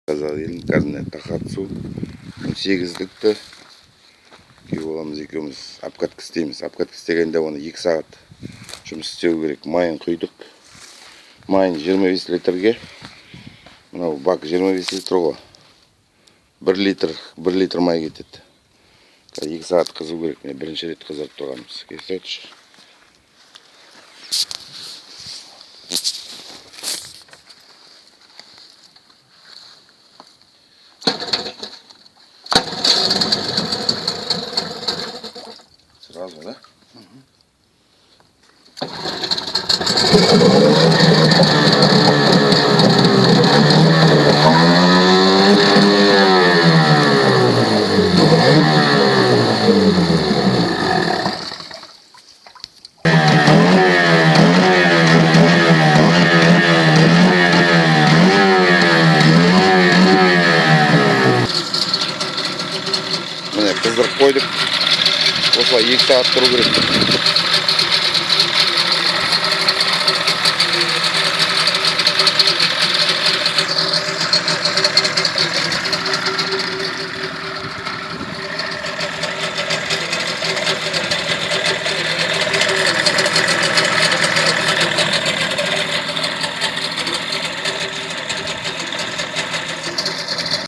қазақ елін қазір тақатсу 18-лікті күйеу боламыз екеуміз обкатка істейміз. Обкатка істегенде оны 2 сағат жұмыс істеу керек. Майын құйдық. Майын 25 литрге, мынау бак 25 литр ғой. 1 литр май кетеді. 2 сағат қызу керек. Мен бірінші рет қызырып тұрғанымыз. Кесетші. Сразу, да? Міне қыздырып қойдық. Осылай 2 сағат тұру керек.